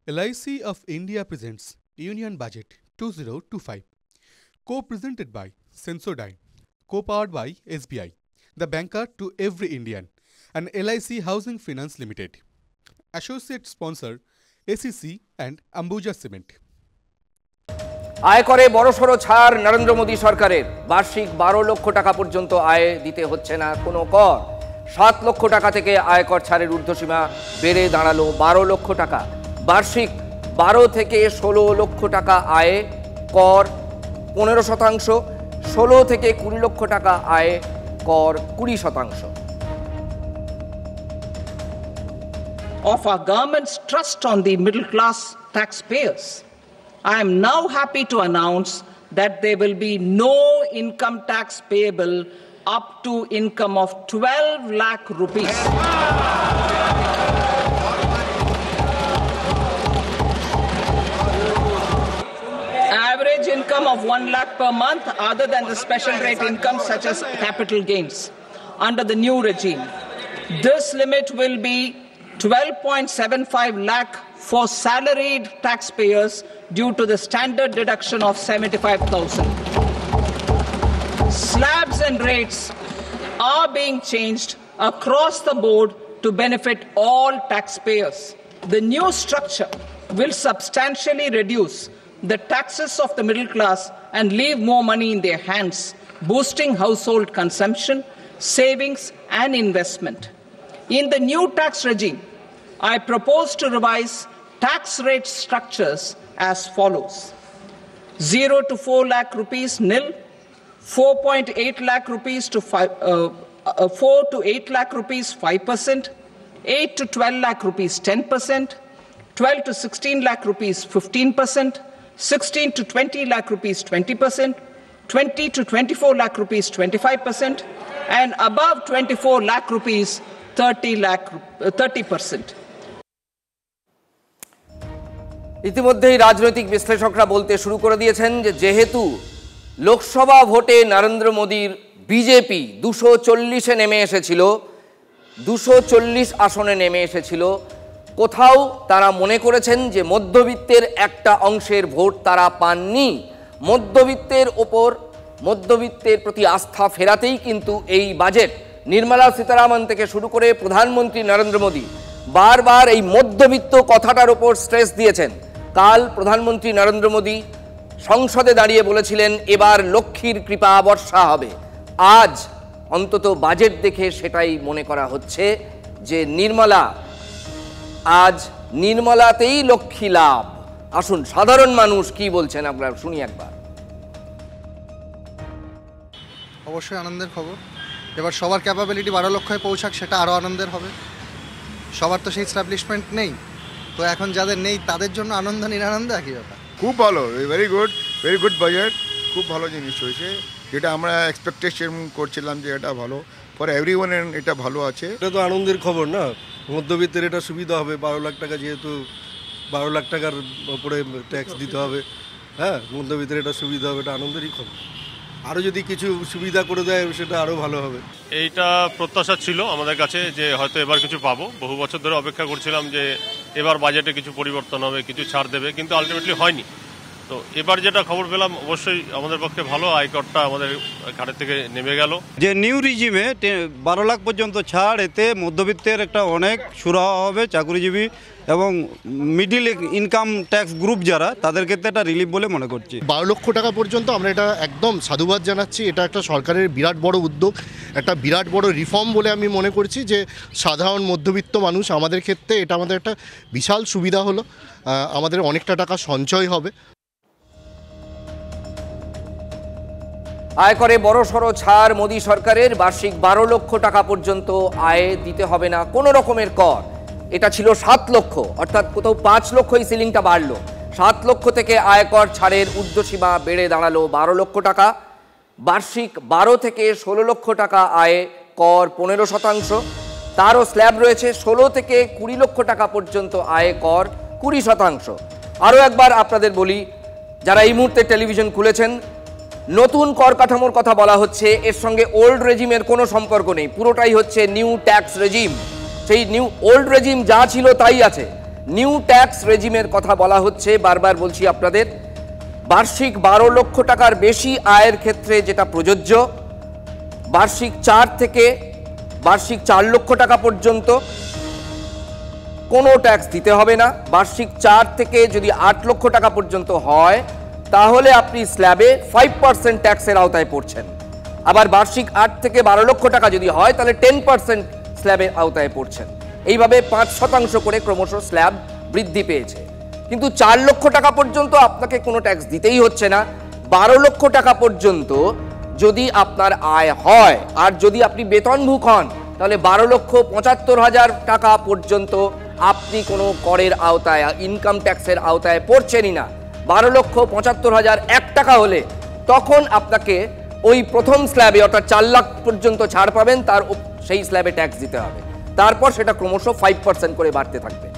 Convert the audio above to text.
LIC of India presents Union Budget 2025, co-presented by Sensodyne, co-powered by SBI, the banker to every Indian, and LIC Housing Finance Limited. Associate sponsor ACC and Ambuja Cement. আয়করে বড়সড় ছাড় নরেন্দ্র মোদী সরকারের। বার্ষিক 12 লক্ষ টাকা পর্যন্ত আয় দিতে হচ্ছে না কোনো কর। 7 লক্ষ টাকা থেকে আয়কর ছাড়ের ঊর্ধ্বসীমা বেড়ে দাঁড়ালো 12 লক্ষ টাকা। বার্ষিক 12 থেকে 16 লক্ষ টাকা আয়ে কর 15%, 16 থেকে 20 লক্ষ টাকা আয়ে কর 20%। Of our government's trust on the middle class taxpayers, I am now happy to announce that there will be no income tax payable up to income of 12 lakh rupees. Average income of 1 lakh per month other than the special rate income such as capital gains under the new regime. This limit will be 12.75 lakh for salaried taxpayers due to the standard deduction of 75,000. Slabs and rates are being changed across the board to benefit all taxpayers. The new structure will substantially reduce the taxes of the middle class and leave more money in their hands, boosting household consumption, savings and investment. In the new tax regime, I propose to revise tax rate structures as follows: 0 to 4 lakh rupees nil, 4.8 lakh rupees to 4 to 8 lakh rupees 5%, 8 to 12 lakh rupees 10%, 12 to 16 lakh rupees 15%, 16 to 20 lakh rupees 20%, 20 to 24 lakh rupees 25%, and above 24 lakh rupees 30%. ইতিমধ্যেই রাজনৈতিক বিশ্লেষকরা বলতে শুরু করে দিয়েছেন যে যেহেতু লোকসভা ভোটে নরেন্দ্র মোদীর বিজেপি 240-এ নেমে এসেছিল, 240 আসনে নেমে এসেছিল, কোথাও তারা মনে করেছেন যে মধ্যবিত্তের একটা অংশের ভোট তারা পাননি। মধ্যবিত্তের প্রতি আস্থা ফেরাতেই কিন্তু এই বাজেট। নির্মলা সীতারামন থেকে শুরু করে প্রধানমন্ত্রী নরেন্দ্র মোদী বারবার এই মধ্যবিত্ত কথাটার উপর স্ট্রেস দিয়েছেন। কাল প্রধানমন্ত্রী নরেন্দ্র মোদী সংসদে দাঁড়িয়ে বলেছিলেন এবার লক্ষ্মীর কৃপা বর্ষা হবে। আজ অন্তত বাজেট দেখে সেটাই মনে করা হচ্ছে যে নির্মলাতেই লক্ষ্মী লাভ। আসুন সাধারণ মানুষ কি বলছেন আমরা শুনি একবার। অবশ্যই আনন্দের খবর। এবার সবার ক্যাপাবিলিটি 12 লক্ষে পৌঁছাক, সেটা আরও আনন্দের হবে। সবার তো সেই এস্টাবলিশমেন্ট নেই, তো এখন যাদের নেই তাদের জন্য আনন্দ নিরানন্দ একই ব্যাপার। খুব ভালো, ভেরি গুড বাজেট। খুব ভালো জিনিস হয়েছে, যেটা আমরা এক্সপেকটেশন করছিলাম যে এটা ভালো ফর এভরিওয়ান, এটা ভালো আছে। এটা তো আনন্দের খবর না, মধ্যবিত্তের এটা সুবিধা হবে। 12 লাখ টাকা, যেহেতু 12 লাখ টাকার ওপরে ট্যাক্স দিতে হবে, হ্যাঁ, মধ্যবিত্তের এটা সুবিধা হবে, এটা আনন্দেরই খবর। আরও যদি কিছু সুবিধা করে দেয় সেটা আরও ভালো হবে। এইটা প্রত্যাশা ছিল আমাদের কাছে যে হয়তো এবার কিছু পাবো। বহু বছর ধরে অপেক্ষা করছিলাম যে এবার বাজেটে কিছু পরিবর্তন হবে, কিছু ছাড় দেবে, কিন্তু আলটিমেটলি হয়নি। তো এবার যেটা খবর পেলাম অবশ্যই আমাদের পক্ষে ভালো, আয়করটা আমাদের ঘাটের থেকে নেমে গেল। যে নিউ রিজিমে 12 লাখ পর্যন্ত ছাড়, এতে মধ্যবিত্তের একটা অনেক সুরাহা হবে। চাকরিজীবী এবং মিডিল ইনকাম ট্যাক্স গ্রুপ যারা, তাদের ক্ষেত্রে একটা রিলিফ বলে মনে করছি। 12 লক্ষ টাকা পর্যন্ত আমরা এটা একদম সাধুবাদ জানাচ্ছি। এটা একটা সরকারের বিরাট বড় উদ্যোগ, একটা বিরাট বড় রিফর্ম বলে আমি মনে করছি। যে সাধারণ মধ্যবিত্ত মানুষ আমাদের ক্ষেত্রে এটা আমাদের একটা বিশাল সুবিধা হলো, আমাদের অনেকটা টাকা সঞ্চয় হবে। আয়করে বড়সড় ছাড় মোদী সরকারের। বার্ষিক 12 লক্ষ টাকা পর্যন্ত আয় দিতে হবে না কোনো রকমের কর। এটা ছিল 7 লক্ষ, অর্থাৎ কোথাও 5 লক্ষ এই সিলিংটা বাড়লো। 7 লক্ষ থেকে আয়কর ছাড়ের ঊর্ধ্বসীমা বেড়ে দাঁড়ালো 12 লক্ষ টাকা। বার্ষিক 12 থেকে 16 লক্ষ টাকা আয়ে কর 15%, তারও স্ল্যাব রয়েছে। 16 থেকে 20 লক্ষ টাকা পর্যন্ত আয়ে কর 20%। আরও একবার আপনাদের বলি, যারা এই মুহূর্তে টেলিভিশন খুলেছেন, নতুন কর কাঠামোর কথা বলা হচ্ছে, এর সঙ্গে ওল্ড রেজিমের কোনো সম্পর্ক নেই। পুরোটাই হচ্ছে নিউ ট্যাক্স রেজিম। সেই নিউ ওল্ড রেজিম যা ছিল তাই আছে। নিউ ট্যাক্স রেজিমের কথা বলা হচ্ছে। বারবার বলছি আপনাদের, বার্ষিক 12 লক্ষ টাকার বেশি আয়ের ক্ষেত্রে যেটা প্রযোজ্য, বার্ষিক 4 থেকে বার্ষিক 4 লক্ষ টাকা পর্যন্ত কোনো ট্যাক্স দিতে হবে না। বার্ষিক 4 থেকে যদি 8 লক্ষ টাকা পর্যন্ত হয় তাহলে আপনি স্ল্যাবে 5% ট্যাক্সের আওতায় পড়ছেন। আবার বার্ষিক 8 থেকে 12 লক্ষ টাকা যদি হয় তাহলে 10% স্ল্যাবের আওতায় পড়ছেন। এইভাবে 5% করে ক্রমশ স্ল্যাব বৃদ্ধি পেয়েছে। কিন্তু 4 লক্ষ টাকা পর্যন্ত আপনাকে কোনো ট্যাক্স দিতেই হচ্ছে না। 12 লক্ষ টাকা পর্যন্ত যদি আপনার আয় হয় আর যদি আপনি বেতনভুক হন তাহলে 12,75,000 টাকা পর্যন্ত আপনি কোনো করের আওতায়, ইনকাম ট্যাক্সের আওতায় পড়ছেনই না। 12,75,001 টাকা হলে তখন আপনাকে ওই প্রথম স্ল্যাবে অর্থাৎ 4 লাখ পর্যন্ত ছাড় পাবেন, তার সেই স্ল্যাবে ট্যাক্স দিতে হবে। তারপর সেটা ক্রমশ 5% করে বাড়তে থাকবে।